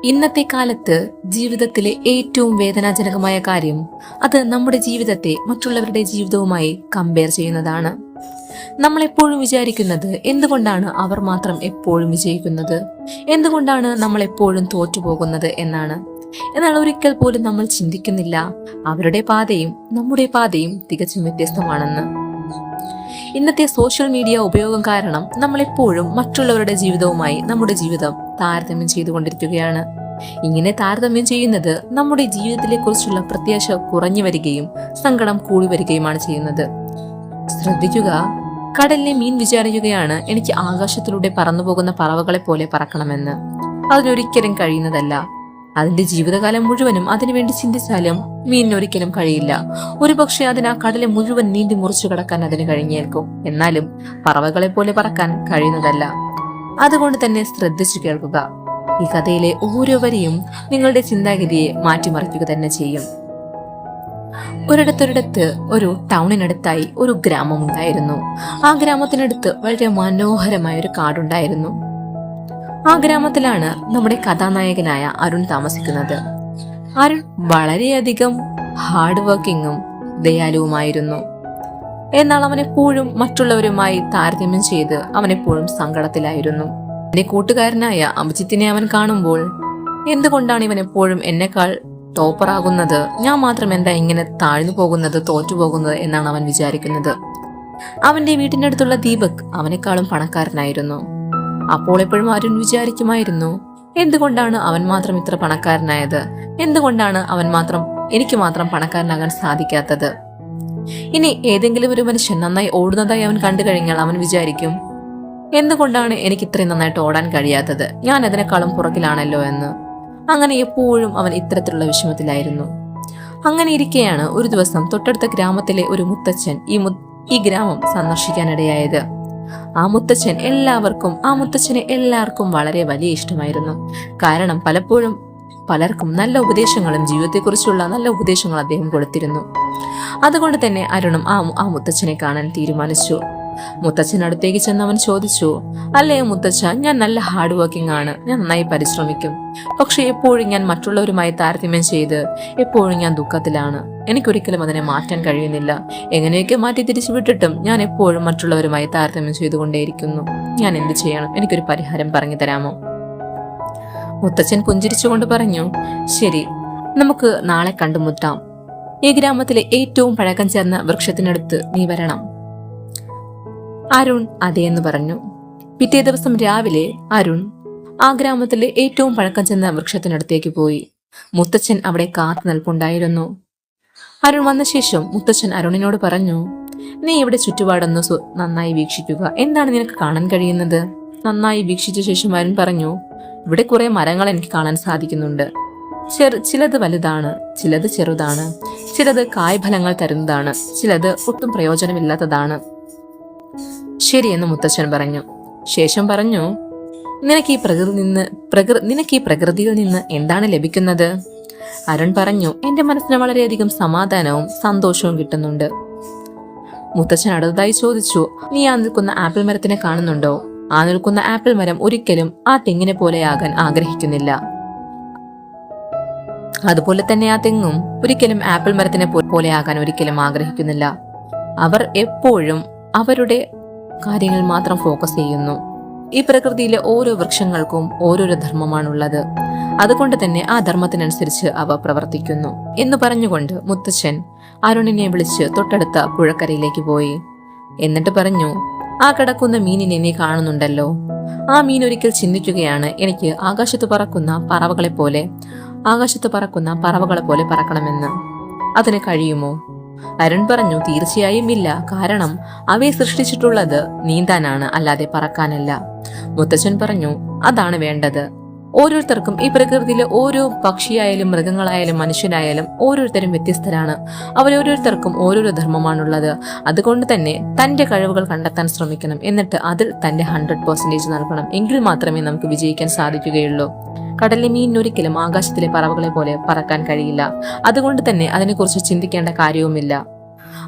ഇന്നത്തെ കാലത്ത് ജീവിതത്തിലെ ഏറ്റവും വേദനാജനകമായ കാര്യം അത് നമ്മുടെ ജീവിതത്തെ മറ്റുള്ളവരുടെ ജീവിതവുമായി കമ്പയർ ചെയ്യുന്നതാണ്. നമ്മൾ എപ്പോഴും വിചാരിക്കുന്നത് എന്തുകൊണ്ടാണ് അവർ മാത്രം എപ്പോഴും വിജയിക്കുന്നത്, എന്തുകൊണ്ടാണ് നമ്മൾ എപ്പോഴും തോറ്റുപോകുന്നത് എന്നാണ്. എന്നാൽ ഒരിക്കൽ പോലും നമ്മൾ ചിന്തിക്കുന്നില്ല അവരുടെ പാതയും നമ്മുടെ പാതയും തികച്ചും വ്യത്യസ്തമാണെന്ന്. ഇന്നത്തെ സോഷ്യൽ മീഡിയ ഉപയോഗം കാരണം നമ്മൾ എപ്പോഴും മറ്റുള്ളവരുടെ ജീവിതവുമായി നമ്മുടെ ജീവിതം താരതമ്യം ചെയ്തുകൊണ്ടിരിക്കുകയാണ്. ഇങ്ങനെ താരതമ്യം ചെയ്യുന്നത് നമ്മുടെ ജീവിതത്തിലെ കുറിച്ചുള്ള പ്രത്യാശ കുറഞ്ഞു വരികയും സങ്കടം കൂടി വരികയുമാണ് ചെയ്യുന്നത്. ശ്രദ്ധിക്കുക, കടലിലെ മീൻ വിചാരിക്കുകയാണ് എനിക്ക് ആകാശത്തിലൂടെ പറന്നു പോകുന്ന പറവകളെ പോലെ പറക്കണമെന്ന്. അതിനൊരിക്കലും കഴിയുന്നതല്ല. അതിന്റെ ജീവിതകാലം മുഴുവനും അതിനുവേണ്ടി ചിന്തിച്ചാലും മീനിനൊരിക്കലും കഴിയില്ല. ഒരുപക്ഷെ അതിന് ആ കടലെ മുഴുവൻ നീന്തി മുറിച്ചു കടക്കാൻ അതിന് കഴിഞ്ഞേൽക്കും. എന്നാലും പറവകളെ പോലെ പറക്കാൻ കഴിയുന്നതല്ല. അതുകൊണ്ട് തന്നെ ശ്രദ്ധിച്ചു കേൾക്കുക. ഈ കഥയിലെ ഓരോ വരിയും നിങ്ങളുടെ ചിന്താഗതിയെ മാറ്റിമറിക്കുക തന്നെ ചെയ്യും. ഒരിടത്തൊരിടത്ത് ഒരു ടൗണിനടുത്തായി ഒരു ഗ്രാമമുണ്ടായിരുന്നു. ആ ഗ്രാമത്തിനടുത്ത് വളരെ മനോഹരമായ ഒരു കാടുണ്ടായിരുന്നു. ആ ഗ്രാമത്തിലാണ് നമ്മുടെ കഥാനായകനായ അരുൺ താമസിക്കുന്നത്. അരുൺ വളരെയധികം ഹാർഡ് വർക്കിങ്ങും ദയാലുവുമായിരുന്നു. എന്നാൽ അവനെപ്പോഴും മറ്റുള്ളവരുമായി താരതമ്യം ചെയ്ത് അവനെപ്പോഴും സങ്കടത്തിലായിരുന്നു. എന്റെ കൂട്ടുകാരനായ അഭിജിത്തിനെ അവൻ കാണുമ്പോൾ എന്തുകൊണ്ടാണ് ഇവൻ എപ്പോഴും എന്നെക്കാൾ ടോപ്പറാകുന്നത്, ഞാൻ മാത്രം എന്താ ഇങ്ങനെ താഴ്ന്നു പോകുന്നത്, തോറ്റുപോകുന്നത് എന്നാണ് അവൻ വിചാരിക്കുന്നത്. അവന്റെ വീട്ടിന്റെ അടുത്തുള്ള ദീപക് അവനെക്കാളും പണക്കാരനായിരുന്നു. അപ്പോൾ എപ്പോഴും അരുൺ വിചാരിക്കുമായിരുന്നു എന്തുകൊണ്ടാണ് അവൻ മാത്രം ഇത്ര പണക്കാരനായത്, എന്തുകൊണ്ടാണ് എനിക്ക് മാത്രം പണക്കാരനാകാൻ സാധിക്കാത്തത്. ഇനി ഏതെങ്കിലും ഒരു മനുഷ്യൻ നന്നായി ഓടുന്നതായി അവൻ കണ്ടു കഴിഞ്ഞാൽ അവൻ വിചാരിക്കും എന്തുകൊണ്ടാണ് എനിക്ക് ഇത്രയും നന്നായിട്ട് ഓടാൻ കഴിയാത്തത്, ഞാൻ അതിനേക്കാളും പുറകിലാണല്ലോ എന്ന്. അങ്ങനെ എപ്പോഴും അവൻ ഇത്തരത്തിലുള്ള വിഷമത്തിലായിരുന്നു. അങ്ങനെ ഇരിക്കെയാണ് ഒരു ദിവസം തൊട്ടടുത്ത ഗ്രാമത്തിലെ ഒരു മുത്തച്ഛൻ ഈ ഗ്രാമം സന്ദർശിക്കാനിടയായത്. ആ മുത്തച്ഛനെ എല്ലാവർക്കും വളരെ വലിയ ഇഷ്ടമായിരുന്നു. കാരണം പലപ്പോഴും പലർക്കും നല്ല ഉപദേശങ്ങളും ജീവിതത്തെക്കുറിച്ചുള്ള നല്ല ഉപദേശങ്ങൾ അദ്ദേഹം കൊടുത്തിരുന്നു. അതുകൊണ്ട് തന്നെ അരുണും ആ മുത്തച്ഛനെ കാണാൻ തീരുമാനിച്ചു. മുത്തച്ഛൻ അടുത്തേക്ക് ചെന്ന് അവൻ ചോദിച്ചു, അല്ലയോ മുത്തച്ഛ, ഞാൻ നല്ല ഹാർഡ് വർക്കിംഗ് ആണ്, ഞാൻ നന്നായി പരിശ്രമിക്കും. പക്ഷെ എപ്പോഴും ഞാൻ മറ്റുള്ളവരുമായി താരതമ്യം ചെയ്ത് എപ്പോഴും ഞാൻ ദുഃഖത്തിലാണ്. എനിക്കൊരിക്കലും അതിനെ മാറ്റാൻ കഴിയുന്നില്ല. എങ്ങനെയൊക്കെ മാറ്റി തിരിച്ചു വിട്ടിട്ടും ഞാൻ എപ്പോഴും മറ്റുള്ളവരുമായി താരതമ്യം ചെയ്തുകൊണ്ടേയിരിക്കുന്നു. ഞാൻ എന്ത് ചെയ്യണം? എനിക്കൊരു പരിഹാരം പറഞ്ഞു തരാമോ? മുത്തച്ഛൻ പുഞ്ചിരിച്ചുകൊണ്ട് പറഞ്ഞു, ശരി, നമുക്ക് നാളെ കണ്ടുമുട്ടാം. ഈ ഗ്രാമത്തിലെ ഏറ്റവും പഴക്കം ചേർന്ന വൃക്ഷത്തിനടുത്ത് നീ വരണം. അരുൺ അതേന്ന് പറഞ്ഞു. പിറ്റേ ദിവസം രാവിലെ അരുൺ ആ ഗ്രാമത്തിലെ ഏറ്റവും പഴക്കം ചെന്ന വൃക്ഷത്തിനടുത്തേക്ക് പോയി. മുത്തച്ഛൻ അവിടെ കാത്തു നിൽപ്പുണ്ടായിരുന്നു. അരുൺ വന്ന ശേഷം മുത്തച്ഛൻ അരുണിനോട് പറഞ്ഞു, നീ ഇവിടെ ചുറ്റുപാടൊന്ന് നന്നായി വീക്ഷിക്കുക. എന്താണ് നിനക്ക് കാണാൻ കഴിയുന്നത്? നന്നായി വീക്ഷിച്ച ശേഷം അരുൺ പറഞ്ഞു, ഇവിടെ കുറെ മരങ്ങൾ എനിക്ക് കാണാൻ സാധിക്കുന്നുണ്ട്. ചിലത് വലുതാണ്, ചിലത് ചെറുതാണ്, ചിലത് കായ്ഫലങ്ങൾ തരുന്നതാണ്, ചിലത് ഒട്ടും പ്രയോജനമില്ലാത്തതാണ്. ശരിയെന്ന് മുത്തച്ഛൻ പറഞ്ഞു. ശേഷം പറഞ്ഞു, നിനക്ക് ഈ പ്രകൃതിയിൽ നിന്ന് എന്താണ് ലഭിക്കുന്നത്? അരുൺ പറഞ്ഞു, എന്റെ മനസ്സിന് വളരെയധികം സമാധാനവും സന്തോഷവും കിട്ടുന്നുണ്ട്. മുത്തച്ഛൻ അടുത്തതായി ചോദിച്ചു, നീ ആ നിൽക്കുന്ന ആപ്പിൾ മരത്തിനെ കാണുന്നുണ്ടോ? ആ നിൽക്കുന്ന ആപ്പിൾ മരം ഒരിക്കലും ആ തെങ്ങിനെ പോലെയാകാൻ ആഗ്രഹിക്കുന്നില്ല. അതുപോലെ തന്നെ ആ തെങ്ങും ഒരിക്കലും ആപ്പിൾ മരത്തിനെ പോലെയാകാൻ ഒരിക്കലും ആഗ്രഹിക്കുന്നില്ല. അവർ എപ്പോഴും അവരുടെ കാര്യങ്ങൾ മാത്രം ഫോക്കസ് ചെയ്യുന്നു. ഈ പ്രകൃതിയിലെ ഓരോ വൃക്ഷങ്ങൾക്കും ഓരോരോ ധർമ്മമാണുള്ളത്. അതുകൊണ്ട് തന്നെ ആ ധർമ്മത്തിനനുസരിച്ച് അവ പ്രവർത്തിക്കുന്നു എന്ന് പറഞ്ഞുകൊണ്ട് മുത്തച്ഛൻ അരുണിനെ വിളിച്ച് തൊട്ടടുത്ത പുഴക്കരയിലേക്ക് പോയി. എന്നിട്ട് പറഞ്ഞു, ആ കിടക്കുന്ന മീനിനെ നീ കാണുന്നുണ്ടല്ലോ, ആ മീൻ ഒരിക്കൽ ചിന്തിക്കുകയാണ് എനിക്ക് ആകാശത്ത് പറക്കുന്ന പറവകളെ പോലെ പറക്കണമെന്ന്. അതിന് കഴിയുമോ? അരുൺ പറഞ്ഞു, തീർച്ചയായും ഇല്ല. കാരണം അവയെ സൃഷ്ടിച്ചിട്ടുള്ളത് നീന്താനാണ്, അല്ലാതെ പറക്കാനല്ല. മുത്തച്ഛൻ പറഞ്ഞു, അതാണ് വേണ്ടത്. ഓരോരുത്തർക്കും ഈ പ്രകൃതിയിലെ ഓരോ പക്ഷിയായാലും മൃഗങ്ങളായാലും മനുഷ്യരായാലും ഓരോരുത്തരും വ്യത്യസ്തരാണ്. അവരോരോരുത്തർക്കും ഓരോരോ ധർമ്മമാണുള്ളത്. അതുകൊണ്ട് തന്നെ തന്റെ കഴിവുകൾ കണ്ടെത്താൻ ശ്രമിക്കണം. എന്നിട്ട് അതിൽ തന്റെ 100% നൽകണം. എങ്കിൽ മാത്രമേ നമുക്ക് വിജയിക്കാൻ സാധിക്കുകയുള്ളൂ. കടലിലെ മീനിനൊരിക്കലും ആകാശത്തിലെ പറവകളെ പോലെ പറക്കാൻ കഴിയില്ല. അതുകൊണ്ട് തന്നെ അതിനെക്കുറിച്ച് ചിന്തിക്കേണ്ട കാര്യവുമില്ല.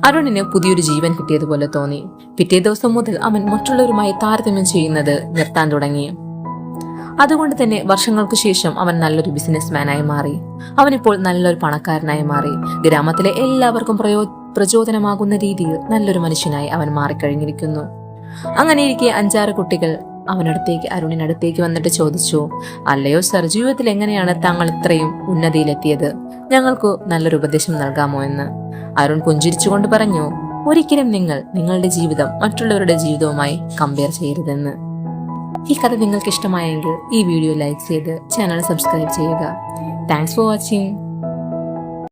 അരുണിന് പുതിയൊരു ജീവൻ കിട്ടിയതുപോലെ തോന്നി. പിറ്റേ ദിവസം മുതൽ അവൻ മറ്റുള്ളവരുമായി താരതമ്യം ചെയ്യുന്നത് നിർത്താൻ തുടങ്ങി. അതുകൊണ്ട് തന്നെ വർഷങ്ങൾക്ക് ശേഷം അവൻ നല്ലൊരു ബിസിനസ്മാനായി മാറി. അവനിപ്പോൾ നല്ലൊരു പണക്കാരനായി മാറി. ഗ്രാമത്തിലെ എല്ലാവർക്കും പ്രചോദനമാകുന്ന രീതിയിൽ നല്ലൊരു മനുഷ്യനായി അവൻ മാറിക്കഴിഞ്ഞിരിക്കുന്നു. അങ്ങനെയിരിക്കെ 5-6 കുട്ടികൾ അരുണിനടുത്തേക്ക് വന്നിട്ട് ചോദിച്ചു, അല്ലയോ സർ, ജീവിതത്തിൽ എങ്ങനെയാണ് താങ്കൾ ഇത്രയും ഉന്നതിയിലെത്തിയത്? ഞങ്ങൾക്ക് നല്ലൊരു ഉപദേശം നൽകാമോ എന്ന്. അരുൺ പുഞ്ചിരിച്ചുകൊണ്ട് പറഞ്ഞു, ഒരിക്കലും നിങ്ങളുടെ ജീവിതം മറ്റുള്ളവരുടെ ജീവിതവുമായി കമ്പയർ ചെയ്യരുതെന്ന്. ഈ കഥ നിങ്ങൾക്ക് ഇഷ്ടമായെങ്കിൽ ഈ വീഡിയോ ലൈക്ക് ചെയ്ത് ചാനൽ സബ്സ്ക്രൈബ് ചെയ്യുക. Thanks for watching.